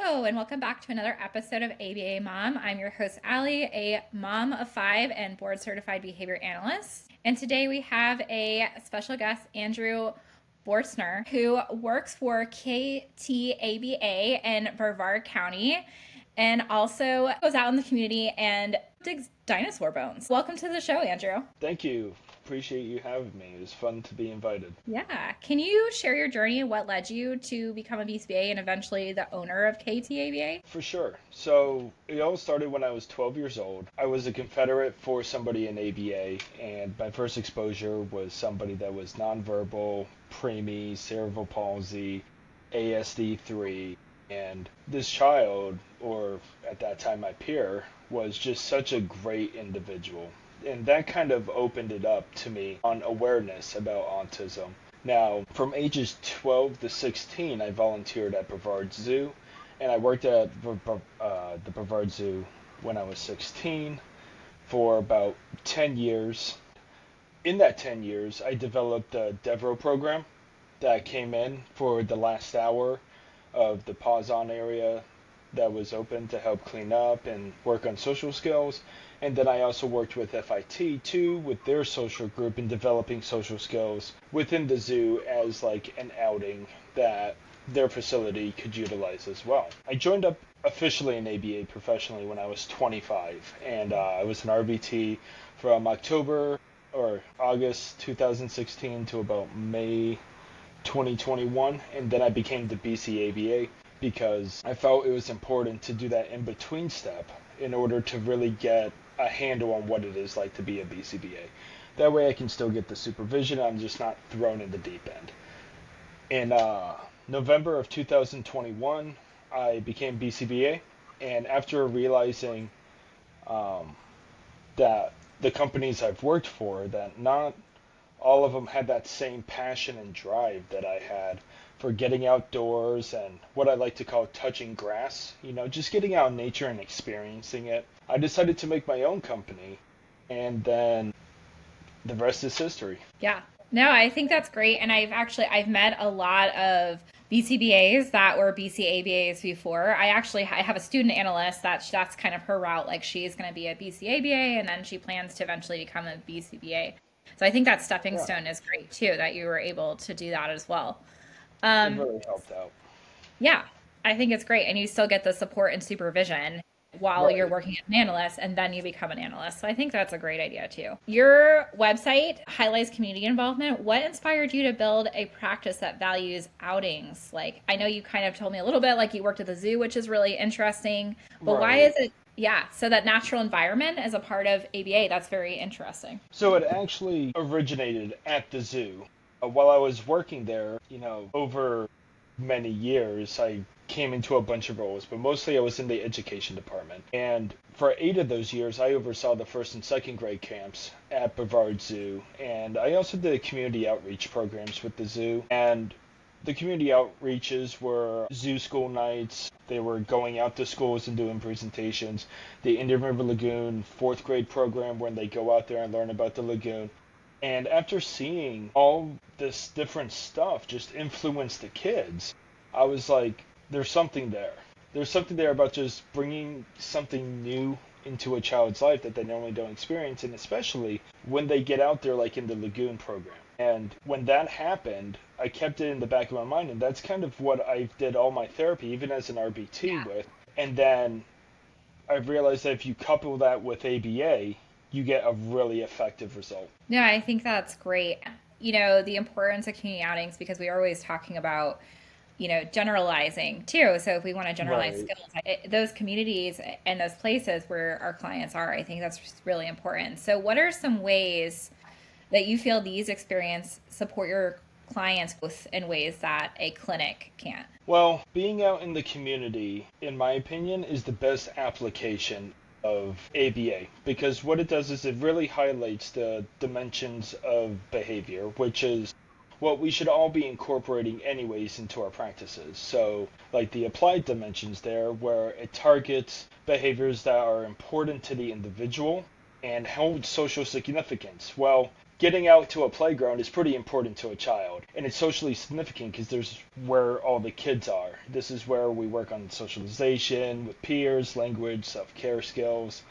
Hello, and welcome back to another episode of ABA Mom. I'm your host, Allie, a mom of five and board certified behavior analyst. And today we have a special guest, Andrew Bortzner, who works for KTABA in Brevard County and also goes out in the community and digs dinosaur bones. Welcome to the show, Andrew. Thank you. Appreciate you having me. It was fun to be invited. Yeah. Can you share your journey and what led you to become a BCBA and eventually the owner of KTABA? For sure. So it all started when I was 12 years old. I was a Confederate for somebody in ABA, and my first exposure was somebody that was nonverbal, preemie, cerebral palsy, ASD3, and this child, or at that time my peer, was just such a great individual. And that kind of opened it up to me on awareness about autism. Now, from ages 12 to 16, I volunteered at Brevard Zoo, and I worked at the Brevard Zoo when I was 16 for about 10 years. In that 10 years, I developed a DEVRO program that came in for the last hour of the pause on area that was open to help clean up and work on social skills. And then I also worked with FIT too, with their social group in developing social skills within the zoo as like an outing that their facility could utilize as well. I joined up officially in ABA professionally when I was 25, and I was an RVT from October or August 2016 to about May 2021, and then I became the BCABA because I felt it was important to do that in-between step in order to really get a handle on what it is like to be a BCBA. That way I can still get the supervision, I'm just not thrown in the deep end. In November of 2021, I became BCBA, and after realizing that the companies I've worked for, that not all of them had that same passion and drive that I had for getting outdoors and what I like to call touching grass, just getting out in nature and experiencing it. I decided to make my own company, and then the rest is history. Yeah. No, I think that's great. And I've met a lot of BCBAs that were BCABAs before. I have a student analyst that's kind of her route. Like she's going to be a BCABA and then she plans to eventually become a BCBA. So I think that stepping Yeah, stone is great too, that you were able to do that as well. it Um, really helped out. yeah, I think it's great. And you still get the support and supervision while you're Right. working as an analyst and then you become an analyst. So I think that's a great idea too. Your website highlights community involvement. What inspired you to build a practice that values outings? Like, I know you kind of told me a little bit like you worked at the zoo, which is really interesting, but why Right. is it? Yeah, so that natural environment is a part of ABA. That's very interesting. So it actually originated at the zoo. While I was working there, over many years, I came into a bunch of roles, but mostly I was in the education department. And for 8 of those years, I oversaw the first and second grade camps at Brevard Zoo. And I also did community outreach programs with the zoo. And the community outreaches were zoo school nights. They were going out to schools and doing presentations. The Indian River Lagoon fourth grade program, when they go out there and learn about the lagoon. And after seeing all this different stuff just influence the kids, I was like, there's something there. There's something there about just bringing something new into a child's life that they normally don't experience, and especially when they get out there, like in the Lagoon program. And when that happened, I kept it in the back of my mind, and that's kind of what I did all my therapy, even as an RBT with. And then I realized that if you couple that with ABA, you get a really effective result. Yeah, I think that's great. The importance of community outings because we are always talking about, generalizing too. So if we want to generalize Right. skills, those communities and those places where our clients are, I think that's just really important. So what are some ways that you feel these experience support your clients both in ways that a clinic can't? Well, being out in the community, in my opinion, is the best application of ABA because what it does is it really highlights the dimensions of behavior, which is what we should all be incorporating anyways into our practices. So, like the applied dimensions there, where it targets behaviors that are important to the individual and hold social significance. Well, getting out to a playground is pretty important to a child, and it's socially significant because there's where all the kids are. This is where we work on socialization with peers, language, self-care skills.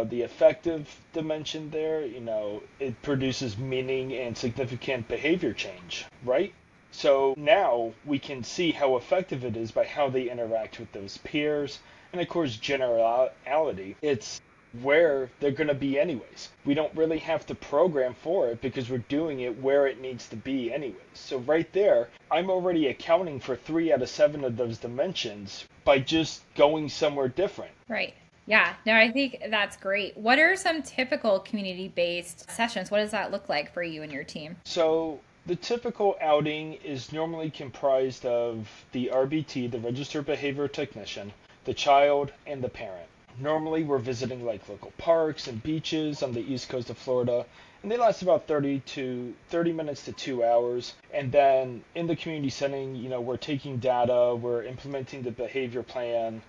The affective dimension there, it produces meaning and significant behavior change, right? So now we can see how effective it is by how they interact with those peers. And of course, generality. It's where they're going to be anyways. We don't really have to program for it because we're doing it where it needs to be anyways. So right there, I'm already accounting for 3 out of 7 of those dimensions by just going somewhere different. Right. Yeah, no, I think that's great. What are some typical community-based sessions? What does that look like for you and your team? So the typical outing is normally comprised of the RBT, the Registered Behavior Technician, the child, and the parent. Normally we're visiting like local parks and beaches on the east coast of Florida, and they last about 30 minutes to 2 hours. And then in the community setting, we're taking data, we're implementing the behavior plan,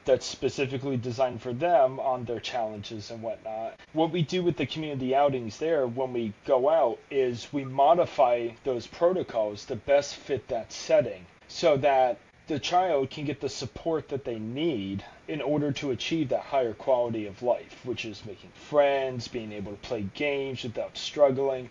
that's specifically designed for them on their challenges and whatnot. What we do with the community outings there when we go out is we modify those protocols to best fit that setting so that the child can get the support that they need in order to achieve that higher quality of life, which is making friends, being able to play games without struggling.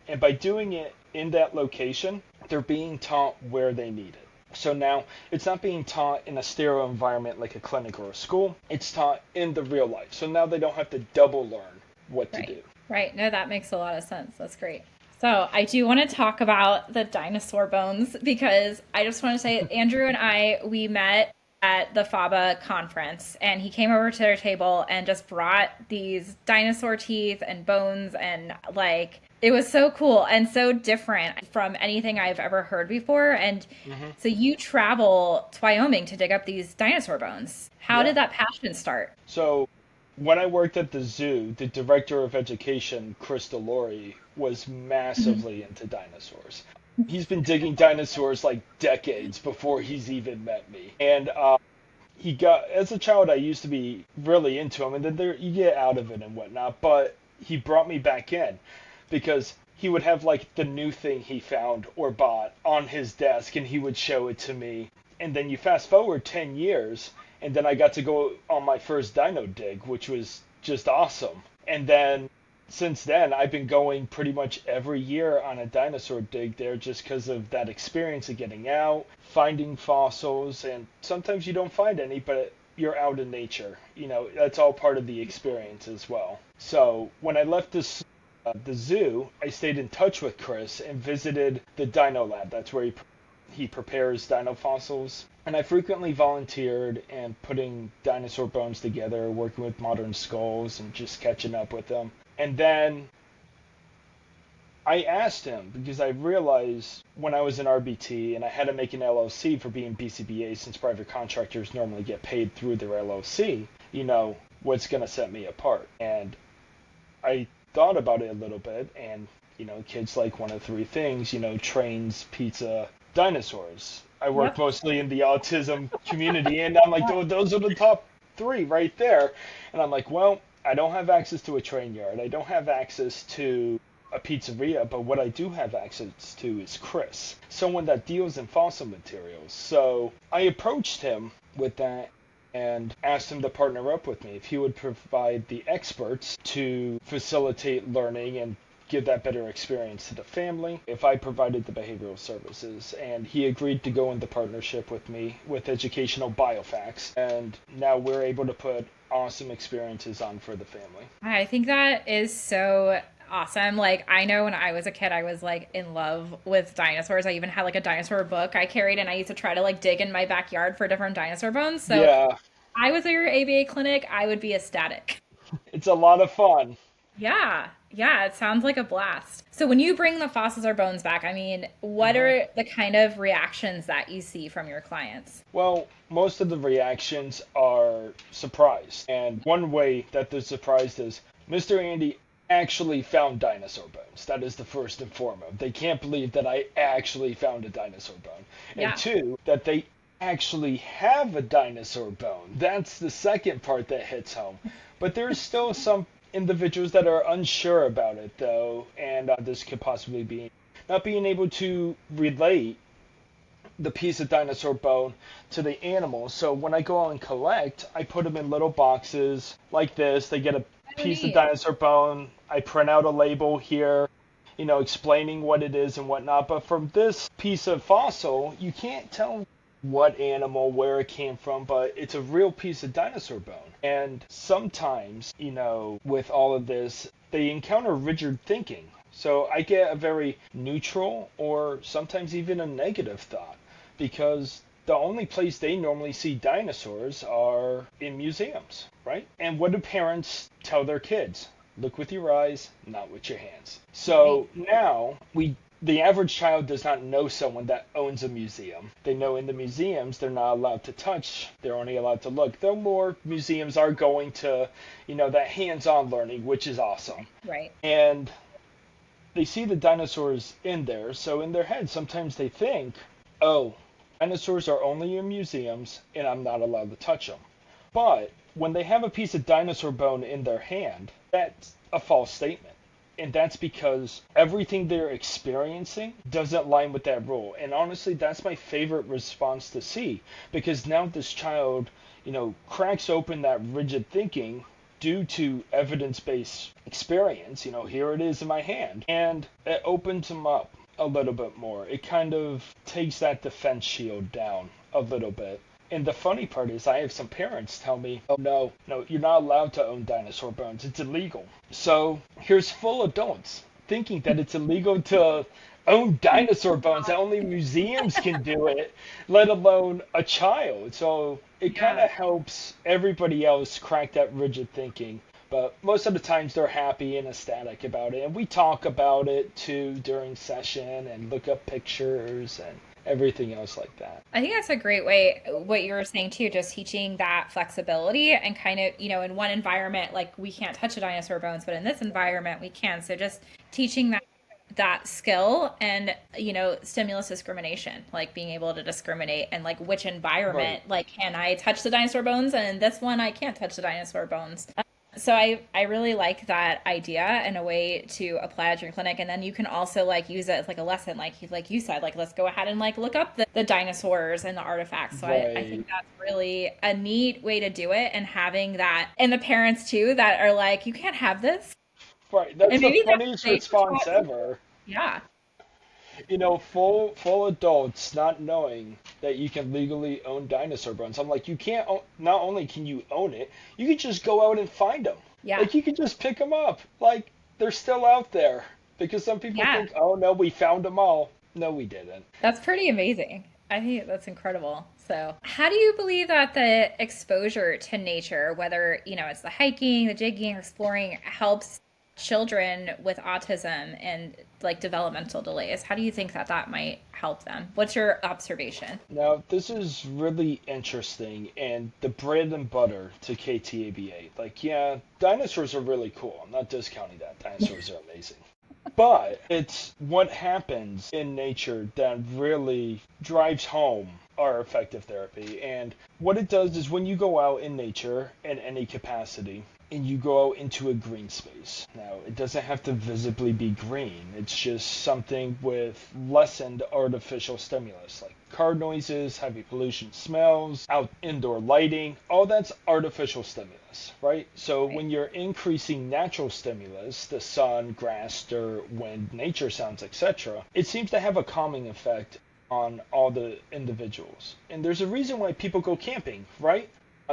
And by doing it in that location, they're being taught where they need it. So now it's not being taught in a sterile environment like a clinic or a school. It's taught in the real life. So now they don't have to double learn what to do. Right. No, that makes a lot of sense. That's great. So I do want to talk about the dinosaur bones because I just want to say Andrew and we met at the FABA conference, and he came over to their table and just brought these dinosaur teeth and bones, and it was so cool and so different from anything I've ever heard before. And so you travel to Wyoming to dig up these dinosaur bones. How did that passion start? So when I worked at the zoo, the director of education, Chris Delory, was massively into dinosaurs. He's been digging dinosaurs like decades before he's even met me. And as a child, I used to be really into him, and then you get out of it and whatnot. But he brought me back in because he would have like the new thing he found or bought on his desk, and he would show it to me. And then you fast forward 10 years, and then I got to go on my first dino dig, which was just awesome. And then since then, I've been going pretty much every year on a dinosaur dig there just because of that experience of getting out, finding fossils, and sometimes you don't find any, but you're out in nature. That's all part of the experience as well. So when I left the zoo, I stayed in touch with Chris and visited the Dino Lab. That's where he prepares dino fossils. And I frequently volunteered and putting dinosaur bones together, working with modern skulls and just catching up with them. And then I asked him, because I realized when I was in RBT and I had to make an LLC for being BCBA, since private contractors normally get paid through their LLC, what's going to set me apart? And I thought about it a little bit, and, kids like one of 3 things, trains, pizza, dinosaurs. I work mostly in the autism community, and I'm like, those are the top 3 right there. And I'm like, well, I don't have access to a train yard. I don't have access to a pizzeria, but what I do have access to is Chris, someone that deals in fossil materials. So I approached him with that and asked him to partner up with me if he would provide the experts to facilitate learning and give that better experience to the family if I provided the behavioral services. And he agreed to go into partnership with me with Educational Biofacts, and now we're able to put awesome experiences on for the family. I think that is so awesome. I know when I was a kid, I was in love with dinosaurs. I even had a dinosaur book I carried, and I used to try to dig in my backyard for different dinosaur bones. So if I was at your ABA clinic, I would be ecstatic. It's a lot of fun. Yeah, it sounds like a blast. So when you bring the fossils or bones back, what are the kind of reactions that you see from your clients? Well, most of the reactions are surprised. And one way that they're surprised is, Mr. Andy actually found dinosaur bones. That is the first and foremost. They can't believe that I actually found a dinosaur bone. And 2, that they actually have a dinosaur bone. That's the second part that hits home. But there's still some individuals that are unsure about it, though, and this could possibly be not being able to relate the piece of dinosaur bone to the animal. So when I go out and collect, I put them in little boxes like this. They get a Oh, piece of neat. dinosaur bone. I print out a label here, explaining what it is and whatnot. But from this piece of fossil, you can't tell what animal, where it came from, but it's a real piece of dinosaur bone. And sometimes, with all of this, they encounter rigid thinking. So I get a very neutral or sometimes even a negative thought because the only place they normally see dinosaurs are in museums, right? And what do parents tell their kids? Look with your eyes, not with your hands. Right. So now the average child does not know someone that owns a museum. They know in the museums they're not allowed to touch, they're only allowed to look. Though more museums are going to, that hands-on learning, which is awesome. Right. And they see the dinosaurs in there, so in their head sometimes they think, oh, dinosaurs are only in museums and I'm not allowed to touch them. But when they have a piece of dinosaur bone in their hand, that's a false statement. And that's because everything they're experiencing doesn't line with that rule. And honestly, that's my favorite response to see. Because now this child, cracks open that rigid thinking due to evidence-based experience. Here it is in my hand. And it opens them up a little bit more. It kind of takes that defense shield down a little bit. And the funny part is I have some parents tell me, oh, no, you're not allowed to own dinosaur bones. It's illegal. So here's full adults thinking that it's illegal to own dinosaur bones, that only museums can do it, let alone a child. So it kind Yeah. of helps everybody else crack that rigid thinking. But most of the times they're happy and ecstatic about it. And we talk about it too during session and look up pictures and everything else like that. I think that's a great way, what you were saying too, just teaching that flexibility and kind of, in one environment, like we can't touch the dinosaur bones, but in this environment we can. So just teaching that skill and, stimulus discrimination, like being able to discriminate and like which Right. environment, like can I touch the dinosaur bones and in this one I can't touch the dinosaur bones. So I really like that idea and a way to apply it to your clinic, and then you can also like use it as like a lesson, like you said, like let's go ahead and like look up the dinosaurs and the artifacts. So I Right. think that's really a neat way to do it, and having that, and the parents too that are like you can't have this, Right. That's and the maybe that funniest they were response taught to, ever. yeah, Full adults not knowing that you can legally own dinosaur bones. I'm like, you can't. Not only can you own it, you can just go out and find them. yeah, Like you can just pick them up. Like they're still out there. Because some people yeah. think, oh no, we found them all. No, we didn't. That's pretty amazing. I think that's incredible. So, how do you believe that the exposure to nature, whether, it's the hiking, the digging, exploring, helps children with autism and like developmental delays? How do you think that that might help them? What's your observation? Now, this is really interesting and the bread and butter to KTABA. Like, yeah, dinosaurs are really cool. I'm not discounting that. Dinosaurs are amazing. But it's what happens in nature that really drives home our effective therapy. And what it does is when you go out in nature in any capacity, and you go out into a green space. Now, it doesn't have to visibly be green. It's just something with lessened artificial stimulus, like car noises, heavy pollution smells, out indoor lighting. All that's artificial stimulus, right? So Right. when you're increasing natural stimulus, the sun, grass, dirt, wind, nature sounds, etc., it seems to have a calming effect on all the individuals. And there's a reason why people go camping, right?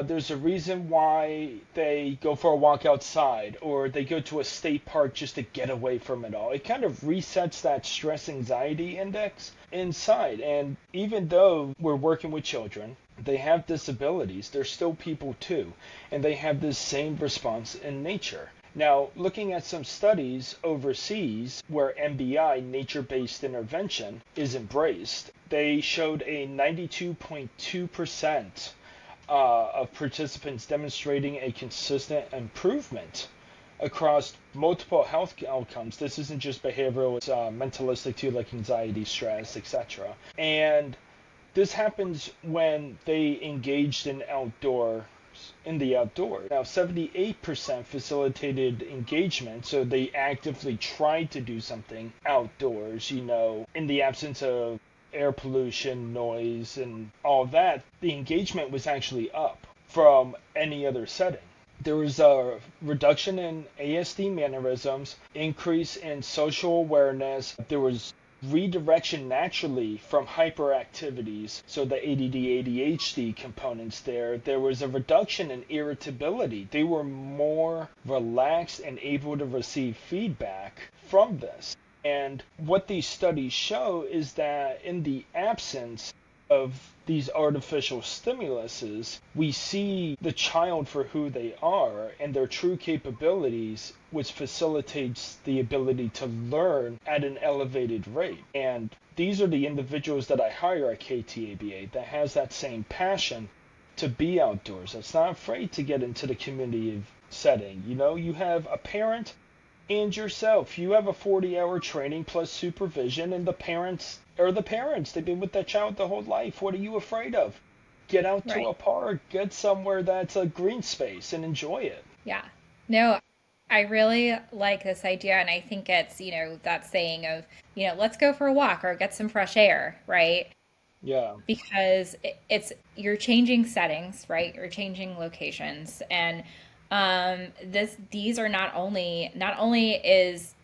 There's a reason why they go for a walk outside or they go to a state park just to get away from it all. It kind of resets that stress anxiety index inside. And even though we're working with children, they have disabilities, they're still people too. And they have this same response in nature. Now, looking at some studies overseas where NBI, nature based intervention, is embraced, they showed a 92.2% of participants demonstrating a consistent improvement across multiple health outcomes. This isn't just behavioral, it's mentalistic too, like anxiety, stress, etc. And this happens when they engaged in outdoor in the outdoors. Now, 78% facilitated engagement, so they actively tried to do something outdoors, in the absence of air pollution, noise, and all that. The engagement was actually up from any other setting. There was a reduction in ASD mannerisms, increase in social awareness. There was redirection naturally from hyperactivities, so the ADD, ADHD components there. There was a reduction in irritability. They were more relaxed and able to receive feedback from this. And what these studies show is that in the absence of these artificial stimuluses, we see the child for who they are and their true capabilities, which facilitates the ability to learn at an elevated rate. And these are the individuals that I hire at KTABA that has that same passion to be outdoors, that's not afraid to get into the community setting. You have a parent and yourself. You have a 40-hour training plus supervision, and the parents are the parents. They've been with that child the whole life. What are you afraid of? Get out to a park, get somewhere that's a green space and enjoy it. Yeah. No, I really like this idea. And I think it's, that saying of, let's go for a walk or get some fresh air, right? Yeah. Because you're changing settings, right? You're changing locations. And these are not only is,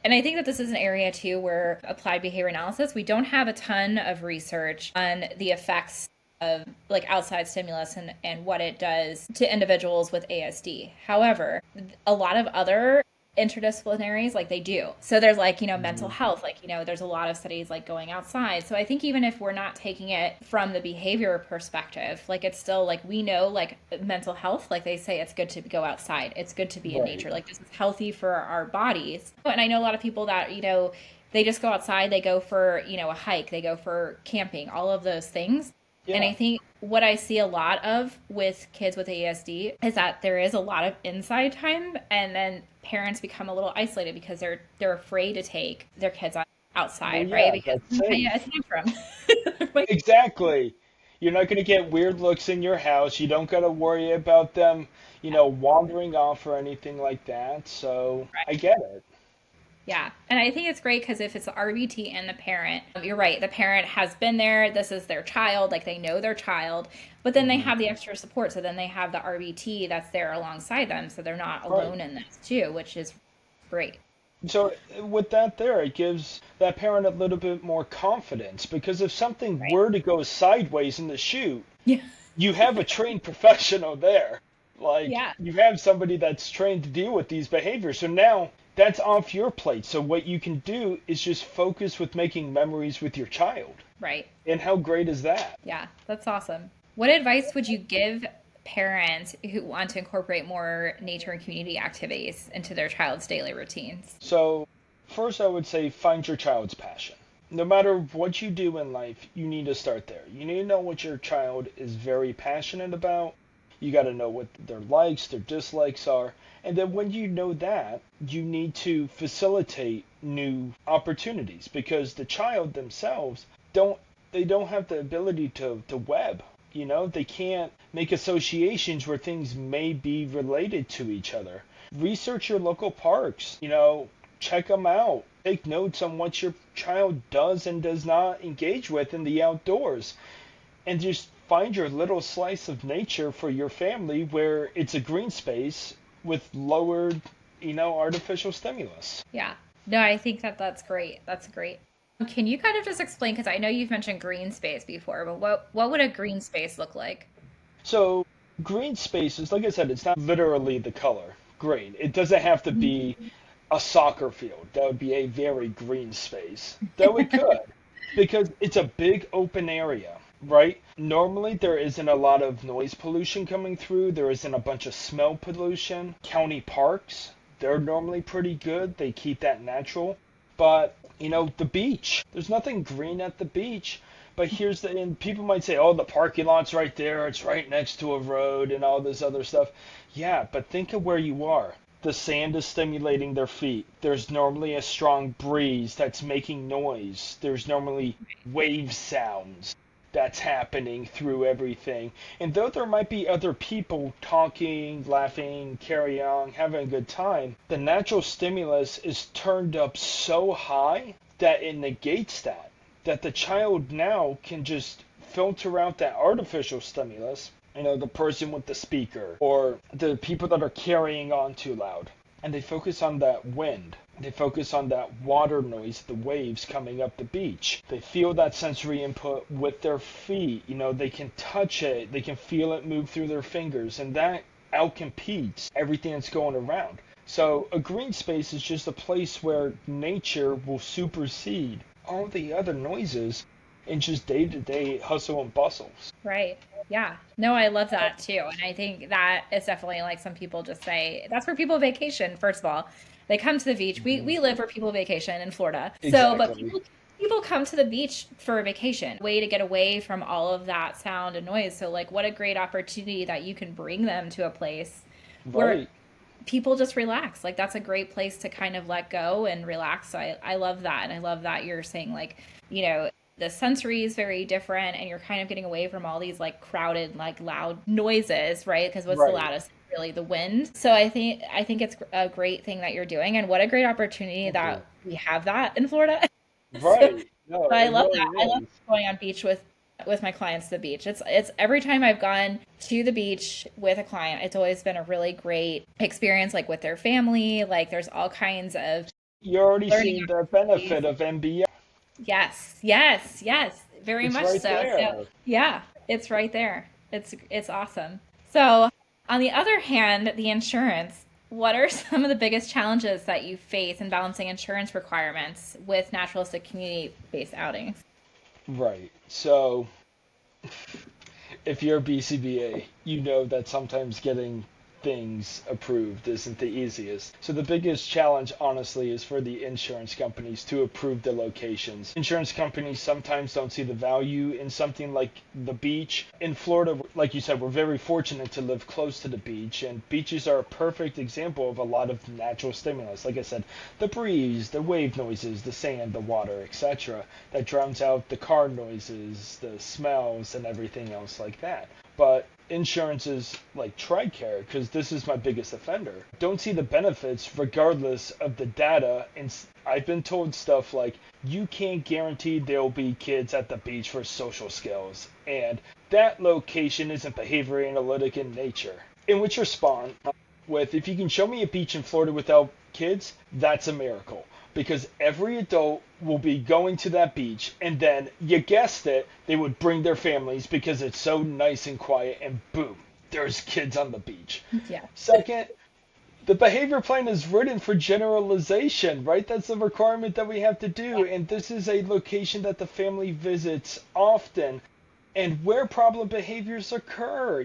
and I think that this is an area too where applied behavior analysis, we don't have a ton of research on the effects of like outside stimulus and what it does to individuals with ASD. However, a lot of other interdisciplinaries, like they do. So there's like, mental health, like, there's a lot of studies like going outside. So I think even if we're not taking it from the behavior perspective, like it's still like, we know like mental health, like they say it's good to go outside. It's good to be in nature. Like this is healthy for our bodies. And I know a lot of people that, they just go outside, they go for, a hike, they go for camping, all of those things. Yeah. And I think what I see a lot of with kids with ASD is that there is a lot of inside time, and then parents become a little isolated because they're afraid to take their kids outside, right? Because a tantrum. Exactly. You're not going to get weird looks in your house. You don't got to worry about them, wandering off or anything like that. So I get it. Yeah. And I think it's great because if it's the RBT and the parent, you're right. The parent has been there. This is their child. Like they know their child, but then they have the extra support. So then they have the RBT that's there alongside them. So they're not alone in this too, which is great. So with that there, it gives that parent a little bit more confidence because if something were to go sideways in the shoot, you have a trained professional there. Like you have somebody that's trained to deal with these behaviors. So now that's off your plate. So what you can do is just focus with making memories with your child. Right. And how great is that? Yeah, that's awesome. What advice would you give parents who want to incorporate more nature and community activities into their child's daily routines? So first I would say find your child's passion. No matter what you do in life, you need to start there. You need to know what your child is very passionate about. You got to know what their likes, their dislikes are. And then when you know that, you need to facilitate new opportunities because the child themselves don't have the ability to web. They can't make associations where things may be related to each other. Research your local parks, check them out. Take notes on what your child does and does not engage with in the outdoors. And just find your little slice of nature for your family where it's a green space with lowered, artificial stimulus. Yeah. No, I think that's great. That's great. Can you kind of just explain, because I know you've mentioned green space before, but what would a green space look like? So green spaces, like I said, it's not literally the color green. It doesn't have to be a soccer field. That would be a very green space. Though it could, because it's a big open area. Right? Normally there isn't a lot of noise pollution coming through. There isn't a bunch of smell pollution. County parks, they're normally pretty good. They keep that natural. But, the beach, there's nothing green at the beach. But and people might say, oh, the parking lot's right there. It's right next to a road and all this other stuff. Yeah, but think of where you are. The sand is stimulating their feet. There's normally a strong breeze that's making noise. There's normally wave sounds. that's happening through everything. And though there might be other people talking, laughing, carry on, having a good time, the natural stimulus is turned up so high that it negates that. That the child now can just filter out that artificial stimulus, the person with the speaker or the people that are carrying on too loud. And they focus on that wind. They focus on that water noise, the waves coming up the beach. They feel that sensory input with their feet. They can touch it. They can feel it move through their fingers. And that outcompetes everything that's going around. So a green space is just a place where nature will supersede all the other noises in just day-to-day hustle and bustle. Right. Yeah. No, I love that too. And I think that is definitely like some people just say that's where people vacation, first of all. They come to the beach. We live where people vacation in Florida. So, but Exactly. people come to the beach for a vacation, way to get away from all of that sound and noise. So like what a great opportunity that you can bring them to a place where Right. people just relax. Like that's a great place to kind of let go and relax. So I love that. And I love that you're saying like, the sensory is very different and you're kind of getting away from all these like crowded, like loud noises, right? Because what's the Right. loudest? Really the wind. So I think it's a great thing that you're doing and what a great opportunity Thank you. that we have that in Florida. So Right. No, I it love that. really I love is. going on beach with my clients to the beach. It's every time I've gone to the beach with a client, it's always been a really great experience, like with their family. Like there's all kinds of You're already learning seeing the opportunities. benefit of MBA. Yes, yes, yes, very It's much right so. So there. yeah, it's right there. It's awesome. So on the other hand, the insurance. What are some of the biggest challenges that you face in balancing insurance requirements with naturalistic community-based outings? Right. So if you're a BCBA, you know that sometimes getting things approved isn't the easiest. So the biggest challenge, honestly, is for the insurance companies to approve the locations. Insurance companies sometimes don't see the value in something like the beach. In Florida, like you said, we're very fortunate to live close to the beach, and beaches are a perfect example of a lot of natural stimulus. Like I said, the breeze, the wave noises, the sand, the water, etc., that drowns out the car noises, the smells, and everything else like that. But insurances like TRICARE, because this is my biggest offender, don't see the benefits regardless of the data. And I've been told stuff like, you can't guarantee there'll be kids at the beach for social skills, and that location isn't behavior analytic in nature. In which respond with, if you can show me a beach in Florida without kids, that's a miracle. Because every adult will be going to that beach, and then, you guessed it, they would bring their families because it's so nice and quiet, and boom, there's kids on the beach. Yeah. Second, the behavior plan is written for generalization, right? That's the requirement that we have to do, and this is a location that the family visits often. And where problem behaviors occur,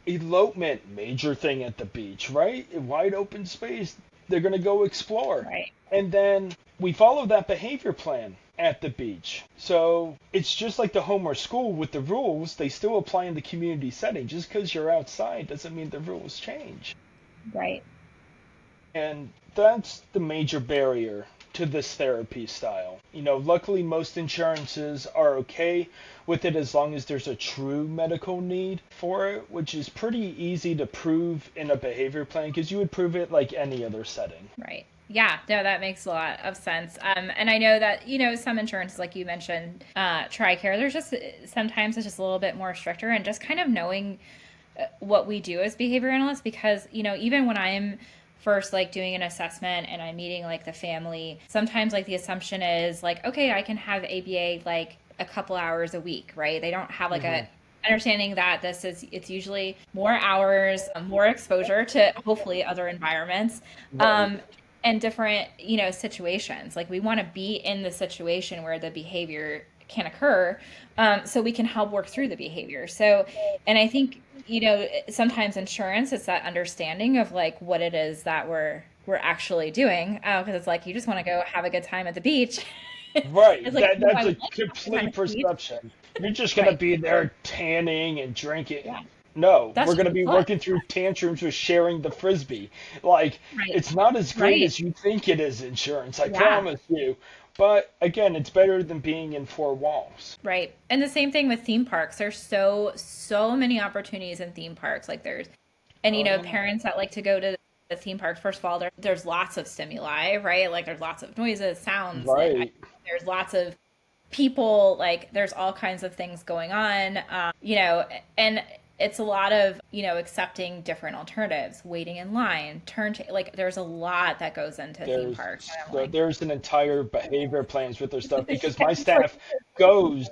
elopement, major thing at the beach, right? Wide open space, they're going to go explore. Right. And then we follow that behavior plan at the beach. So it's just like the home or school with the rules, they still apply in the community setting. Just because you're outside doesn't mean the rules change. Right. And that's the major barrier to this therapy style. Luckily most insurances are okay with it as long as there's a true medical need for it, which is pretty easy to prove in a behavior plan because you would prove it like any other setting. Right. Yeah, no, that makes a lot of sense. And I know that, some insurances, like you mentioned, TRICARE, there's just sometimes it's just a little bit more stricter and just kind of knowing what we do as behavior analysts because, even when I'm first like doing an assessment and I'm meeting like the family, sometimes like the assumption is like, okay, I can have ABA like a couple hours a week, right? They don't have like Hmm. a understanding that it's usually more hours, more exposure to hopefully other environments. Right. Um, and different, situations. Like we want to be in the situation where the behavior can occur, so we can help work through the behavior. So, and I think, sometimes insurance is that understanding of like what it is that we're actually doing. Because it's like you just want to go have a good time at the beach. Right. It's like, That no, I that's a would like to have a good time complete at the beach. perception. You're just gonna Right. be there tanning and drinking. Yeah. No, That's we're just gonna the be fun. working through tantrums with sharing the frisbee. Like, Right. it's not as great Right. as you think it is, insurance, I Yeah. promise you. But again, it's better than being in four walls. Right. And the same thing with theme parks. There's so many opportunities in theme parks. Like and Oh, yeah. parents that like to go to the theme parks, first of all, there's lots of stimuli, right? Like there's lots of noises, sounds, Right. there's lots of people, like there's all kinds of things going on, and it's a lot of, accepting different alternatives, waiting in line, like there's a lot that goes into theme There's parks. And I'm so like, there's an entire behavior plans with their stuff because yeah, my it's like, staff goes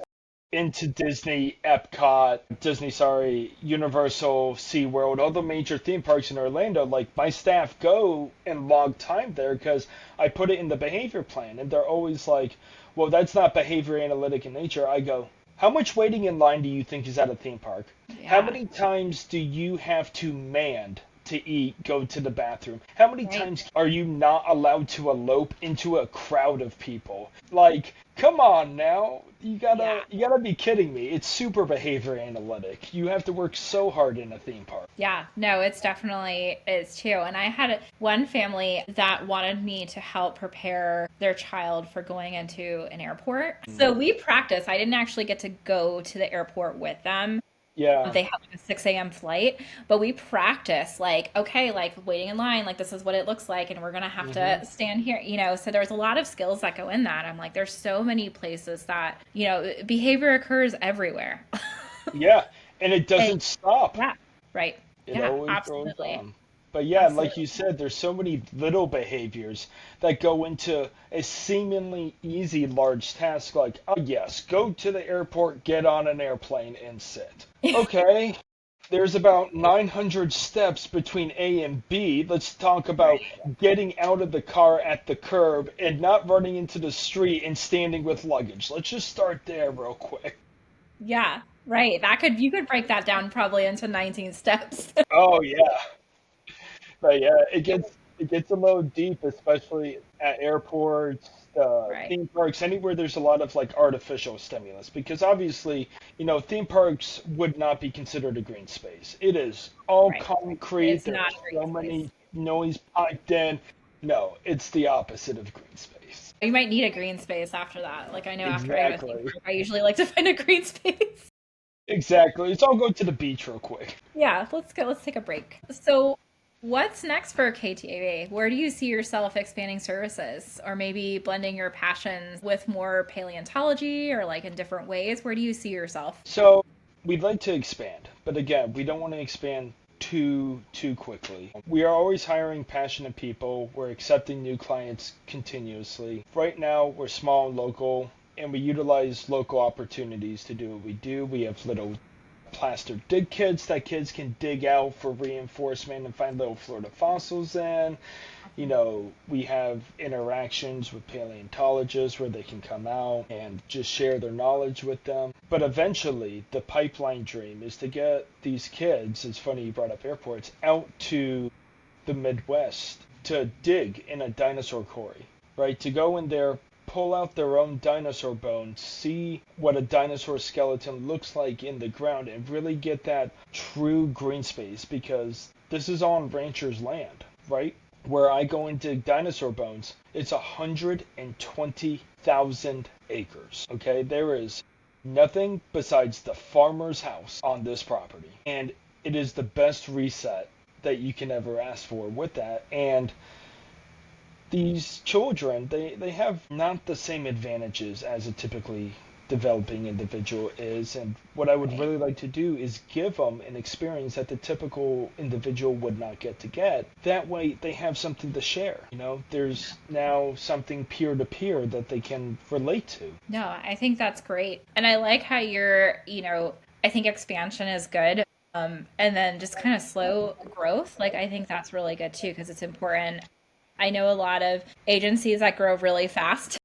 into Disney, Epcot, Disney, sorry, Universal, SeaWorld, all the major theme parks in Orlando. Like my staff go and log time there because I put it in the behavior plan, and they're always like, "Well, that's not behavior analytic in nature." I go, "How much waiting in line do you think is at a theme park? How yeah, many times do you have to man to eat, go to the bathroom? How many right. times are you not allowed to elope into a crowd of people? Like, come on now. Yeah. You gotta be kidding me. It's super behavior analytic. You have to work so hard in a theme park. Yeah, no, it's definitely is too. And I had one family that wanted me to help prepare their child for going into an airport. So we practiced. I didn't actually get to go to the airport with them. Yeah. They had like a 6 a.m. flight, but we practiced, like, okay, like waiting in line, like this is what it looks like, and we're gonna have Hmm. to stand here, So there's a lot of skills that go in that. I'm like, there's so many places that, behavior occurs everywhere. Yeah. And it And doesn't stop. yeah, right. It Yeah, always goes absolutely. on. But yeah, like Absolutely. you said, there's so many little behaviors that go into a seemingly easy large task like, oh yes, go to the airport, get on an airplane, and sit. Okay, there's about 900 steps between A and B. Let's talk about Right. getting out of the car at the curb and not running into the street and standing with luggage. Let's just start there real quick. Yeah, right. You could break that down probably into 19 steps. Oh yeah. But yeah, it gets a little deep, especially at airports, Right. theme parks, anywhere there's a lot of like artificial stimulus. Because obviously, theme parks would not be considered a green space. It is all Right. concrete. It's There are not a green so space. many noise piped in. No, it's the opposite of green space. You might need a green space after that. Like I know after I go theme Exactly. park, I usually like to find a green space. Exactly. Let's all go to the beach real quick. Yeah, let's go. Let's take a break. So, what's next for KTAA? Where do you see yourself expanding services or maybe blending your passions with more paleontology or like in different ways? Where do you see yourself? So we'd like to expand, but again, we don't want to expand too quickly. We are always hiring passionate people. We're accepting new clients continuously. Right now, we're small and local, and we utilize local opportunities to do what we do. We have little plaster dig kits that kids can dig out for reinforcement and find little Florida fossils in. We have interactions with paleontologists where they can come out and just share their knowledge with them. But eventually, the pipeline dream is to get these kids, it's funny you brought up airports, out to the Midwest to dig in a dinosaur quarry, right? To go in there, pull out their own dinosaur bones, see what a dinosaur skeleton looks like in the ground, and really get that true green space because this is on ranchers' land, right? Where I go and dig dinosaur bones, it's 120,000 acres. Okay, there is nothing besides the farmer's house on this property, and it is the best reset that you can ever ask for with that. And these children, they have not the same advantages as a typically developing individual is. And what I would Right. really like to do is give them an experience that the typical individual would not get to get. That way they have something to share. There's now something peer to peer that they can relate to. No, I think that's great. And I like how I think expansion is good. And then just kind of slow growth. Like, I think that's really good too, because it's important. I know a lot of agencies that grow really fast,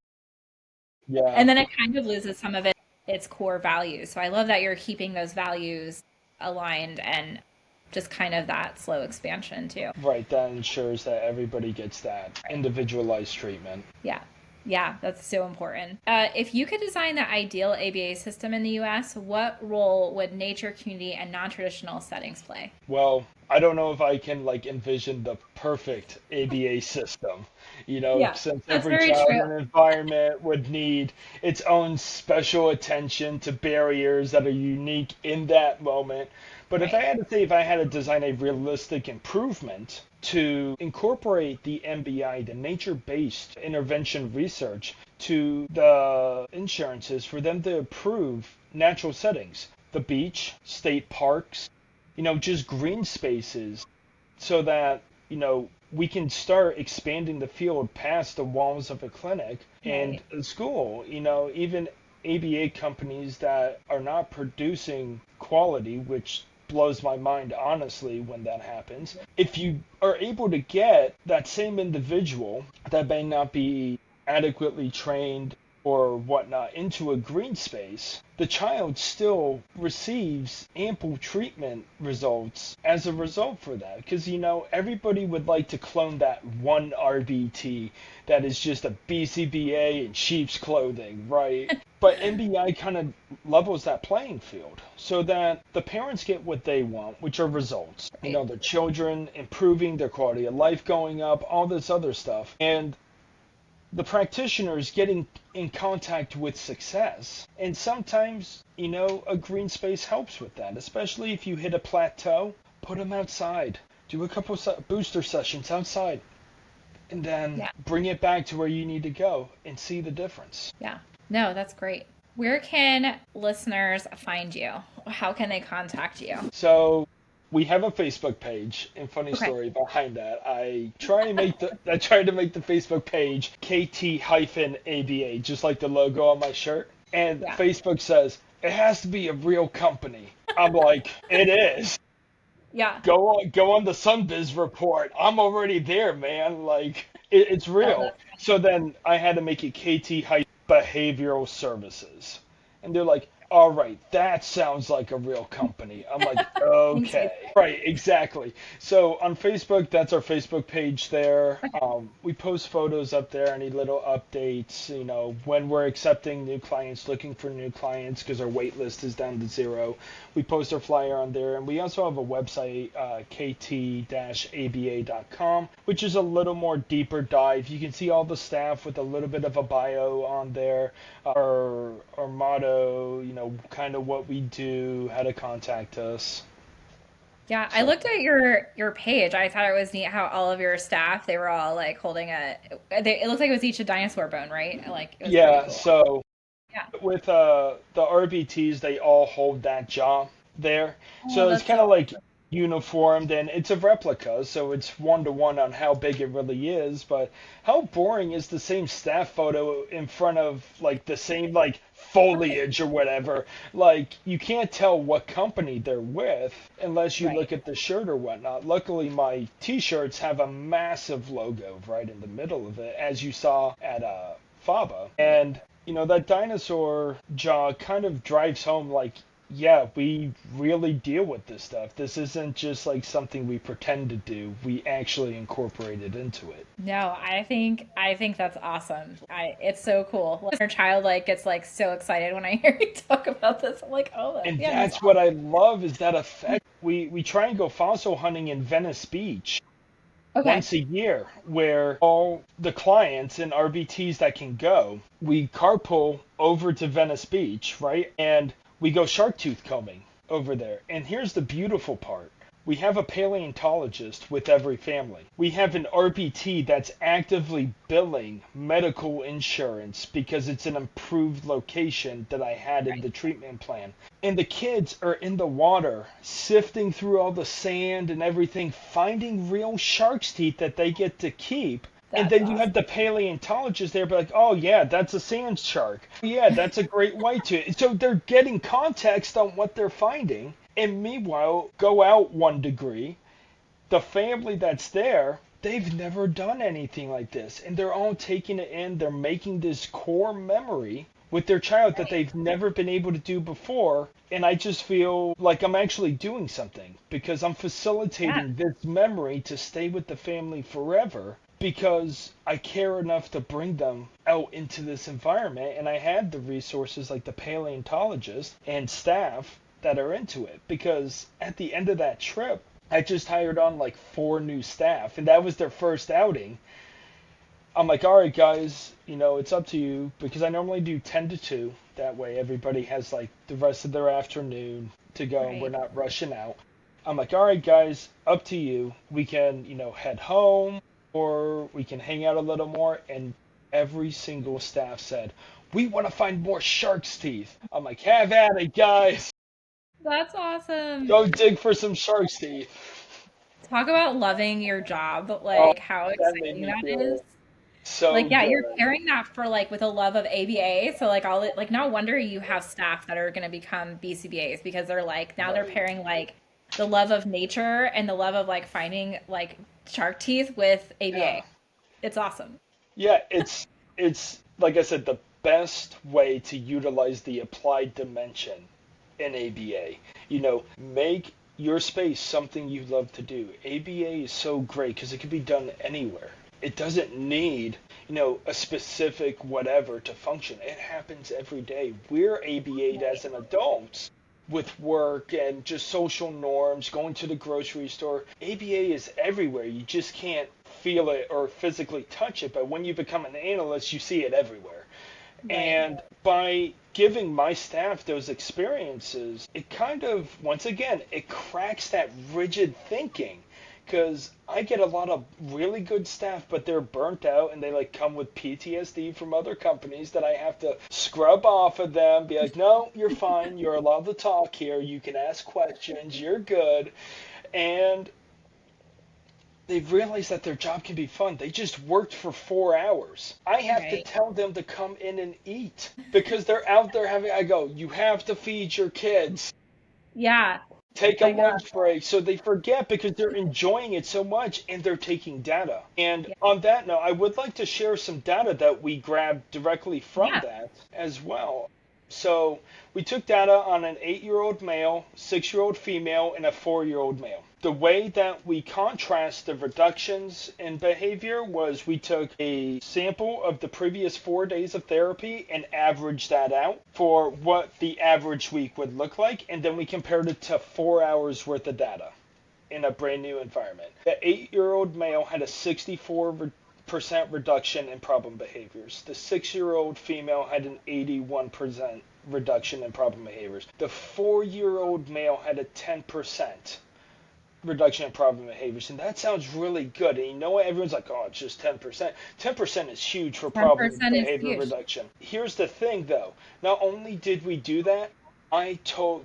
Yeah. and then it kind of loses some of its core values. So I love that you're keeping those values aligned and just kind of that slow expansion too. Right, that ensures that everybody gets that Right. individualized treatment. Yeah. Yeah, that's so important. If you could design the ideal ABA system in the US, what role would nature, community, and non traditional settings play? Well, I don't know if I can like envision the perfect ABA system, Yeah, since that's every very child true. and environment would need its own special attention to barriers that are unique in that moment. But if I Right. had to say, if I had to design a realistic improvement to incorporate the MBI, the nature-based intervention research, to the insurances for them to approve natural settings, the beach, state parks, just green spaces so that, we can start expanding the field past the walls of a clinic and Right. a school, even ABA companies that are not producing quality, which blows my mind honestly when that happens. If you are able to get that same individual that may not be adequately trained or whatnot into a green space, the child still receives ample treatment results as a result for that. Because, everybody would like to clone that one RBT that is just a BCBA in sheep's clothing, right? But MBI kind of levels that playing field so that the parents get what they want, which are results. Right. The children improving, their quality of life going up, all this other stuff. And the practitioners getting in contact with success. And sometimes, a green space helps with that, especially if you hit a plateau, put them outside. Do a couple booster sessions outside and then Yeah. bring it back to where you need to go and see the difference. Yeah. No, that's great. Where can listeners find you? How can they contact you? So we have a Facebook page, and funny Okay. story behind that. I tried to make the Facebook page KT-ABA, just like the logo on my shirt. And Yeah. Facebook says it has to be a real company. I'm like, it is. Yeah. Go on the Sunbiz report. I'm already there, man. Like it's Oh, real. that's So then I had to make it KT Behavioral Services. And they're like, all right, that sounds like a real company. I'm like, thanks, okay. Facebook. Right, exactly. So on Facebook, that's our Facebook page there. Okay. We post photos up there, any little updates, when we're accepting new clients, looking for new clients because our wait list is down to 0. We post our flyer on there. And we also have a website, kt-aba.com, which is a little more deeper dive. You can see all the staff with a little bit of a bio on there, our motto, kind of what we do, how to contact us. Yeah, I So looked at your page. I thought it was neat how all of your staff, they were all like holding it looked like it was each a dinosaur bone, right? Like it was pretty yeah, cool. so Yeah. with the RBTs, they all hold that jaw there. Oh, So it's that's kind so of like awesome. uniformed, and it's a replica, so it's 1-to-1 on how big it really is. But how boring is the same staff photo in front of like the same like Right. foliage or whatever? Like you can't tell what company they're with unless you Right. look at the shirt or whatnot. Luckily, my T-shirts have a massive logo right in the middle of it, as you saw at FABA, Right. and that dinosaur jaw kind of drives home like, yeah, we really deal with this stuff. This isn't just like something we pretend to do. We actually incorporate it into it. No, I think that's awesome. It's so cool. Like, your child like gets like so excited when I hear you talk about this. I'm like, oh And yeah, that's that's what I love is that effect. We try and go fossil hunting in Venice Beach okay. once a year where all the clients and RBTs that can go, we carpool over to Venice Beach, right? And we go shark tooth combing over there. And here's the beautiful part. We have a paleontologist with every family. We have an RBT that's actively billing medical insurance because it's an improved location that I had in the treatment plan. And the kids are in the water, sifting through all the sand and everything, finding real shark's teeth that they get to keep. And That's then you have awesome. the paleontologist there, be like, oh yeah, that's a sand shark. Yeah, that's a great white tooth. So they're getting context on what they're finding. And meanwhile, go out 1 degree. The family that's there, they've never done anything like this. And they're all taking it in. They're making this core memory with their child that Right. they've never been able to do before. And I just feel like I'm actually doing something because I'm Yeah. facilitating this memory to stay with the family forever because I care enough to bring them out into this environment. And I had the resources like the paleontologist and staff that are into it because at the end of that trip, I just hired on like 4 new staff, and that was their first outing. I'm like, all right, guys, it's up to you because I normally do 10 to 2. That way, everybody has like the rest of their afternoon to go, and we're Right. not rushing out. I'm like, all right, guys, up to you. We can, head home or we can hang out a little more. And every single staff said, we want to find more shark's teeth. I'm like, have at it, guys. That's awesome. Go dig for some shark's teeth. Talk about loving your job, Oh, like how that made exciting me that is. feel so Like, yeah, you're good. pairing that for like with a love of ABA. So like all it like no wonder you have staff that are gonna become BCBAs because they're like now they're Right. pairing like the love of nature and the love of like finding like shark teeth with Yeah. ABA. It's awesome. Yeah, it's like I said, the best way to utilize the applied dimension in ABA. Make your space something you love to do. ABA is so great because it can be done anywhere. It doesn't need, a specific whatever to function. It happens every day. We're ABA'd as an adult with work and just social norms, going to the grocery store. ABA is everywhere. You just can't feel it or physically touch it, but when you become an analyst, you see it everywhere. Right. And by giving my staff those experiences, it kind of, once again, it cracks that rigid thinking. Because I get a lot of really good staff, but they're burnt out and they like come with PTSD from other companies that I have to scrub off of them. Be like, no, you're fine. You're allowed to talk here. You can ask questions. You're good. And they've realized that their job can be fun. They just worked for 4 hours. I have to Right. tell them to come in and eat because they're out there having. I go, you have to feed your kids. Yeah. Take a My God. lunch break. So they forget because they're enjoying it so much and they're taking data. And Yeah. on that note, I would like to share some data that we grabbed directly from Yeah. that as well. So we took data on an 8-year-old male, 6-year-old female, and a 4-year-old male. The way that we contrast the reductions in behavior was we took a sample of the previous 4 days of therapy and averaged that out for what the average week would look like, and then we compared it to 4 hours worth of data in a brand new environment. The 8-year-old male had a 64% reduction in problem behaviors. The 6-year-old female had an 81% reduction in problem behaviors. The 4-year-old male had a 10% reduction in problem behaviors. And that sounds really good. And you know what? Everyone's like, oh, it's just 10%. 10% is huge for problem 10% is behavior huge. reduction. Here's the thing, though. Not only did we do that,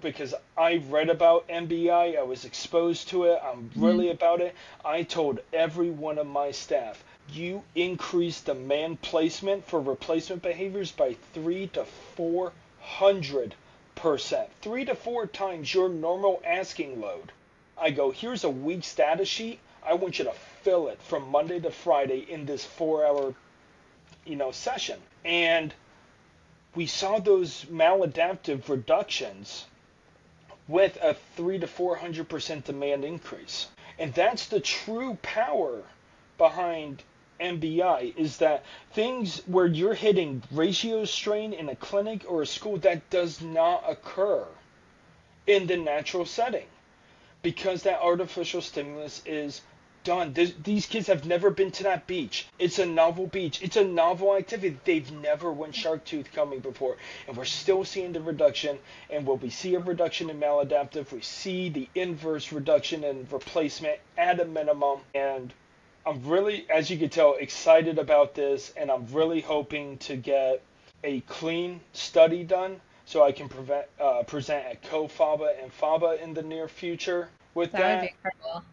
because I read about MBI, I was exposed to it, I'm Mhm. really about it. I told every one of my staff, you increase demand placement for replacement behaviors by 3 to 400%. 3 to 4 times your normal asking load. I go, here's a week's data sheet. I want you to fill it from Monday to Friday in this 4 hour, session. And we saw those maladaptive reductions with a 3 to 400% demand increase. And that's the true power behind MBI is that things where you're hitting ratio strain in a clinic or a school that does not occur in the natural setting because that artificial stimulus is done. These kids have never been to that beach. It's a novel beach. It's a novel activity. They've never went shark tooth coming before. And we're still seeing the reduction. And when we see a reduction in maladaptive, we see the inverse reduction in replacement at a minimum. And I'm really, as you can tell, excited about this. And I'm really hoping to get a clean study done so I can present at CoFABA and FABA in the near future with That would be that. incredible.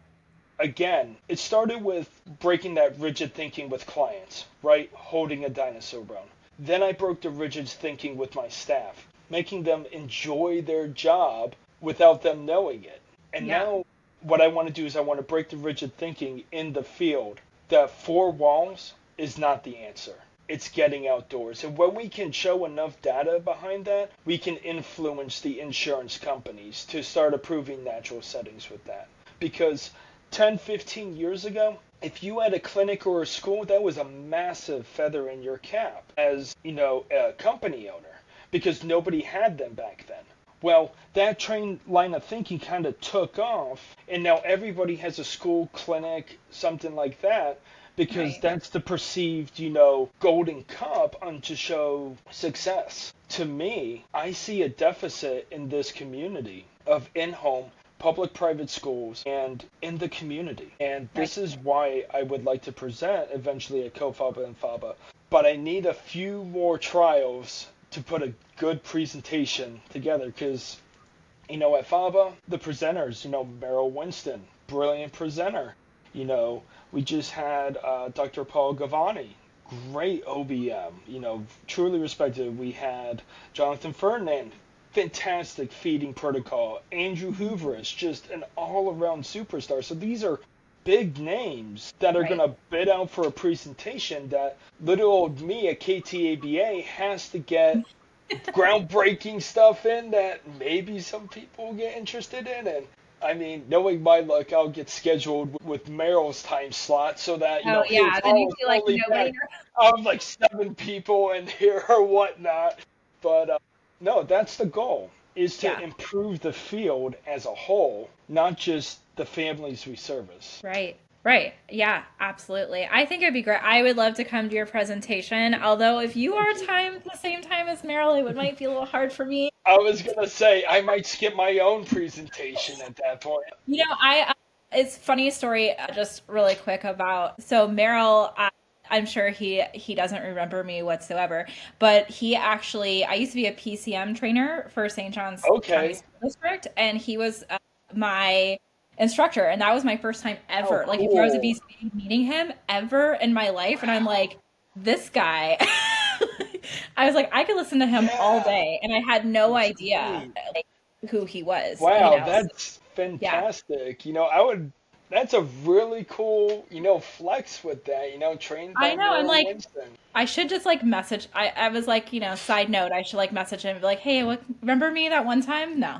Again, it started with breaking that rigid thinking with clients, right? Holding a dinosaur bone. Then I broke the rigid thinking with my staff, making them enjoy their job without them knowing it. And Yeah. now what I want to do is I want to break the rigid thinking in the field that 4 walls is not the answer. It's getting outdoors. And when we can show enough data behind that, we can influence the insurance companies to start approving natural settings with that. Because 10, 15 years ago, if you had a clinic or a school, that was a massive feather in your cap as, a company owner because nobody had them back then. Well, that train line of thinking kind of took off, and now everybody has a school, clinic, something like that, because Right. that's the perceived, golden cup on to show success. To me, I see a deficit in this community of in-home public-private schools and in the community. And Right. this is why I would like to present eventually at CoFABA and FABA. But I need a few more trials to put a good presentation together because, at FABA, the presenters, Meryl Winston, brilliant presenter. You know, we just had Dr. Paul Gavani, great OBM, truly respected. We had Jonathan Ferdinand, fantastic feeding protocol. Andrew Hoover is just an all-around superstar. So these are big names that are going Right. to bid out for a presentation that little old me at KTABA has to get groundbreaking stuff in that maybe some people get interested in. And I mean, knowing my luck, I'll get scheduled with Merrill's time slot so that, Oh his yeah. Then you role is feel like only nobody. back. I'll have like 7 people in here or whatnot. But no, that's the goal, is to Yeah. improve the field as a whole, not just the families we service. Right. Right. Yeah, absolutely. I think it'd be great. I would love to come to your presentation. Although if you are Thank you. timed the same time as Meryl, it might be a little hard for me. I was going to say, I might skip my own presentation at that point. It's funny story, just really quick about so Meryl. I'm sure he doesn't remember me whatsoever, but he actually I used to be a PCM trainer for St. John's County Okay. School District, and he was my instructor, and that was my first time Oh, ever. Like if I was a cool. BCBA meeting him ever in my life, and I'm like this guy. I was like I could listen to him all Yeah, day, and I had no that's idea great. like who he was. Wow, So, that's yeah. fantastic. That's a really cool, flex with that, trained I by know. I'm Merrill like, Winston. I should just like message. I was like, side note, I should like message him and be like, hey, what, remember me that one time? No.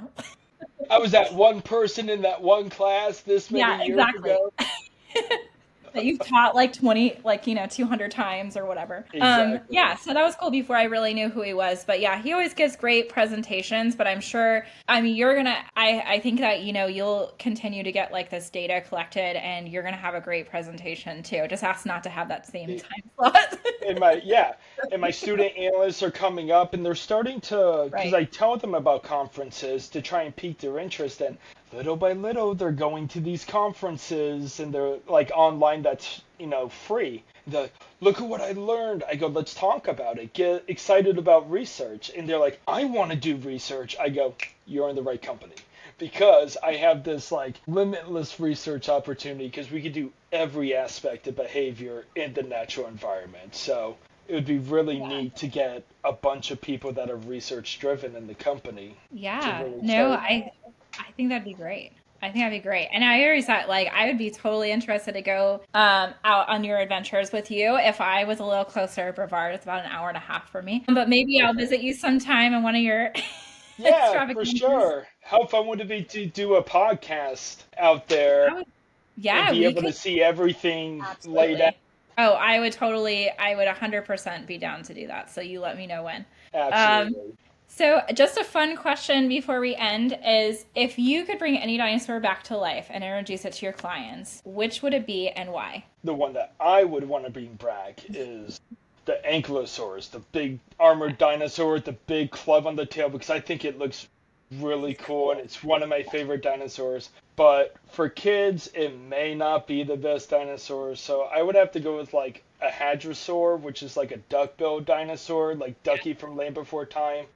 I was that one person in that one class this many Yeah, years exactly. ago. That you've taught like 20, like, 200 times or whatever. Yeah, Exactly. so that was cool before I really knew who he was. But yeah, he always gives great presentations, but I'm sure, I mean, I think that, you'll continue to get like this data collected and you're going to have a great presentation too. Just ask not to have that same time slot. And my student analysts are coming up and they're starting to, because Right. I tell them about conferences to try and pique their interest, and little by little they're going to these conferences and they're like online that's free. The look at what I learned. I go, let's talk about it. Get excited about research, and they're like, I want to do research. I go, you're in the right company, because I have this like limitless research opportunity because we could do every aspect of behavior in the natural environment. So it would be really Yeah. neat to get a bunch of people that are research driven in the company to Yeah. really No, start. I think that'd be great. I think that'd be great. And I already thought like I would be totally interested to go out on your adventures with you if I was a little closer. Brevard, it's about an hour and a half for me. But maybe I'll Okay. visit you sometime on one of your Yeah, for extravaganzas. sure. How fun would it be to do a podcast out there I would, and yeah, be we able could to see everything laid out? absolutely. Oh, I would 100% be down to do that. So you let me know when. Um, Absolutely. So, just a fun question before we end is if you could bring any dinosaur back to life and introduce it to your clients, which would it be and why? The one that I would want to bring back is the ankylosaurus, the big armored dinosaur with the big club on the tail, because I think it looks really cool and it's one of my favorite dinosaurs. But for kids, it may not be the best dinosaur, so I would have to go with like a hadrosaur, which is like a duck-billed dinosaur, like Ducky from Land Before Time.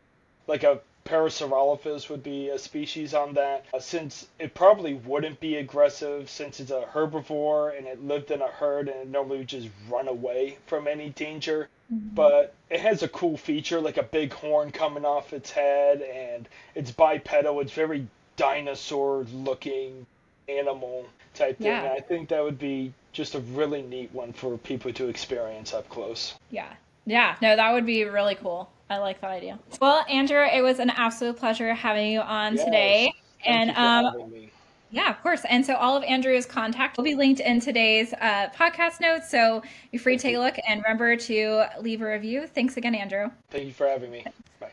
Like a Parasaurolophus would be a species on that, since it probably wouldn't be aggressive since it's a herbivore and it lived in a herd and it normally would just run away from any danger. Mhm. But it has a cool feature like a big horn coming off its head, and it's bipedal. It's very dinosaur looking animal type thing. Yeah, And I think that would be just a really neat one for people to experience up close. yeah, yeah. No, that would be really cool. I like that idea. Well, Andrew, it was an absolute pleasure having you on Yes. today. Thank And you for having me. yeah, of course. And so all of Andrew's contact will be linked in today's podcast notes. So you're free to Thank take you. a look and remember to leave a review. Thanks again, Andrew. Thank you for having me. Bye.